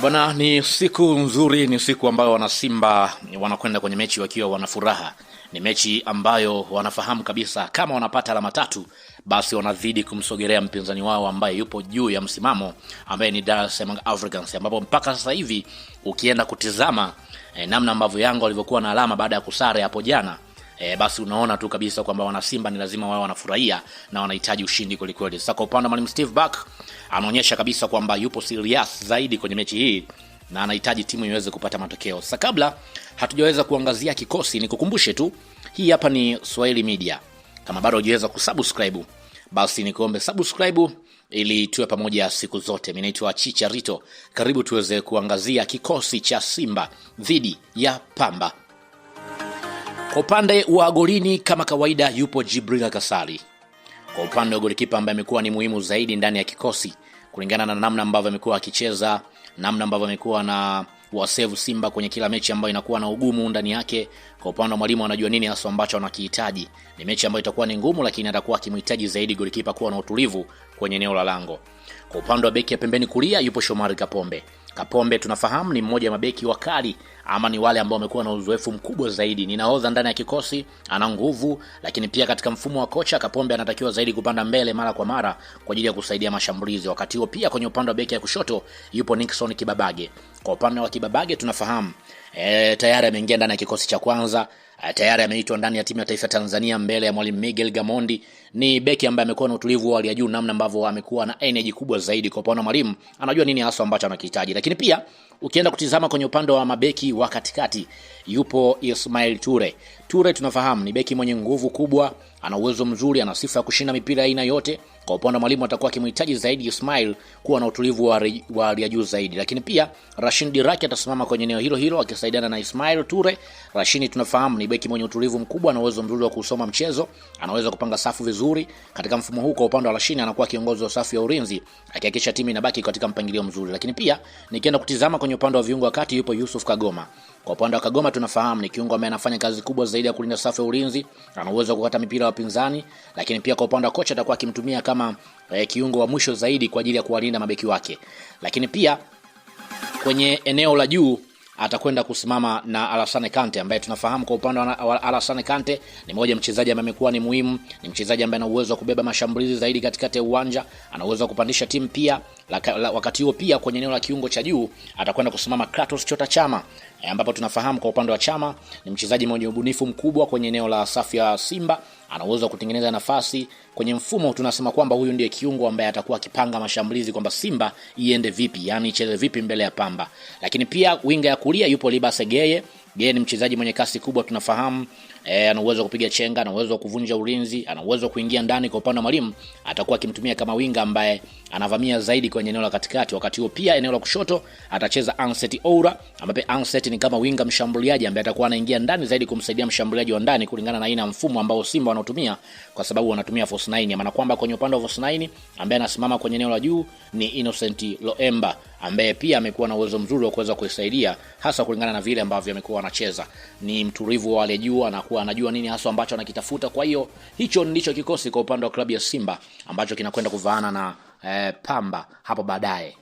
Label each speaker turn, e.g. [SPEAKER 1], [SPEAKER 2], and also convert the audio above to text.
[SPEAKER 1] Bwana, ni siku nzuri, ni siku ambayo wana Simba wanakwenda kwenye mechi wakiwa wana furaha. Ni mechi ambayo wanafahamu kabisa kama wanapata alama tatu basi wanazidi kumsogelea mpinzani wao ambaye yupo juu ya msimamo ambaye ni Dar es Salaam Africans, ambapo mpaka sasa hivi ukienda kutizama namna ambavyo Yanga walivyokuwa na alama baada ya kusare hapo jana, basi unaona tu kabisa kwamba wana Simba ni lazima wao wanafurahia na wanahitaji ushindi kweli. Sasa kwa upande wa Mwalimu Steve Barker anaonyesha kabisa kwamba yupo serious zaidi kwenye mechi hii na anahitaji timu iweze kupata matokeo. Sasa kabla hatujaweza kuangazia kikosi, nikukumbushe tu hii hapa ni Swahili Media. Kama bado hujaweza kusubscribe, basi nikuombe subscribe ili tuwe pamoja siku zote. Mimi naitwa Chicharito. Karibu tuweze kuangazia kikosi cha Simba dhidi ya Pamba. Kwa upande wa golini kama kawaida yupo Jibril Kasari. Kwa upande wa golikipa ambaye amekuwa ni muhimu zaidi ndani ya kikosi kulingana na namna ambavyo amekuwa akicheza, namna ambavyo amekuwa na wasave Simba kwenye kila mechi ambayo inakuwa na ugumu ndani yake. Kwa upande wa mwalimu anajua nini hasa ambacho anakihitaji. Ni mechi ambayo itakuwa ni ngumu, lakini atakuwa akimhitaji zaidi golikipa kuwa na utulivu kwenye eneo la lango. Kwa upande wa beki ya pembeni kulia yupo Shomari Kapombe. Kapombe tunafahamu ni mmoja wa mabeki wakali ama ni wale ambao wamekuwa na uzoefu mkubwa zaidi. Ni nahodha ndani ya kikosi, ana nguvu, lakini pia katika mfumo wa kocha Kapombe anatakiwa zaidi kupanda mbele mara kwa mara kwa ajili ya kusaidia mashambulizi. Wakati huo pia kwenye upande wa beki ya kushoto yupo Nixon Kibabage. Kwa upande wa Kibabage tunafahamu tayari ameingia ndani ya kikosi cha kwanza, tayari ameitwa ndani ya timu ya taifa Tanzania mbele ya Mwalimu Miguel Gamondi. Ni beki ambaye amekuwa na utulivu wa hali ya juu, namna ambavyo amekuwa na energy kubwa zaidi. Kwa upande wa mwalimu anajua nini hasa ambacho anakihitaji. Lakini pia ukienda kutizama kwenye upande wa mabeki wa katikati yupo Ismail Ture. Ture tunafahamu ni beki mwenye nguvu kubwa, ana uwezo mzuri, ana sifa ya kushinda mipira aina yote. Kwa upande wa mwalimu atakuwa akimhitaji zaidi Ismail kuwa na utulivu wa hali ya juu zaidi. Lakini pia Rashid Diraki atasimama kwenye eneo hilo akisaidiana na Ismail Ture. Rashid tunafahamu ni beki mwenye utulivu mkubwa, ana uwezo mzuri wa kusoma mchezo, anaweza kupanga safu vizuri. Katika mfumo huu kwa upande wa Rashid anakuwa kiongozi wa safu ya ulinzi akihakikisha timu inabaki katika mpangilio mzuri. Lakini pia nikienda kutizama kwenye upande wa viungo wakati yupo Yusuf Kagoma. Kwa upande wa Kagoma tunafahamu ni kiungo ambaye anafanya kazi kubwa zaidi ya kulinda safu ya ulinzi, ana uwezo wa kukata mipira wa pinzani. Lakini pia kwa upande wa kocha atakuwa akimtumia kama kiungo wa mwisho zaidi kwa ajili ya kuwalinda mabeki wake. Lakini pia kwenye eneo la juu atakwenda kusimama na Alassane Kante ambaye tunafahamu kwa upande wa Alassane Kante ni mmoja mchezaji ambaye amekuwa ni muhimu, ni mchezaji ambaye ana uwezo wa kubeba mashambulizi zaidi katikati ya uwanja, ana uwezo wa kupandisha timu pia. Wakati huo pia kwenye eneo la kiungo cha juu atakwenda kusimama Kratos Chota Chama ambapo tunafahamu kwa upande wa Chama ni mchezaji mwenye ubunifu mkubwa kwenye eneo la safu ya Simba, ana uwezo wa kutengeneza nafasi. Kwenye mfumo tunasema kwamba huyu ndiye kiungo ambaye atakuwa akipanga mashambulizi kwamba Simba iende vipi, yani icheze vipi mbele ya Pamba. Lakini pia winga ya kulia yupo Libase Geye. Geye ni mchezaji mwenye kasi kubwa tunafahamu, ana uwezo wa kupiga chenga, ana uwezo wa kuvunja ulinzi, ana uwezo wa kuingia ndani. Kwa upande wa mwalimu atakuwa akimtumia kama winga ambaye anavamia zaidi kwenye eneo la katikati. Wakati huo pia eneo la kushoto atacheza Anset Oura, ambaye Anset ni kama winga mshambuliaji ambaye atakuwa anaingia ndani zaidi kumsaidia mshambuliaji wa ndani kulingana na aina mfumo ambao Simba wanatumia, kwa sababu wanatumia false 9. Maana kwamba kwenye upande wa false 9 ambaye anasimama kwenye eneo la juu ni Innocent Loemba ambaye pia amekuwa na uwezo mzuri wa kuweza kuisaidia hasa kulingana na vile ambavyo amekuwa anacheza. Ni mtulivu wa wale juu, anakuwa anajua nini hasa ambacho anakitafuta. Kwa hiyo hicho ndicho kikosi kwa upande wa klabu ya Simba ambacho kinakwenda kuvaana na Pamba hapo baadaye.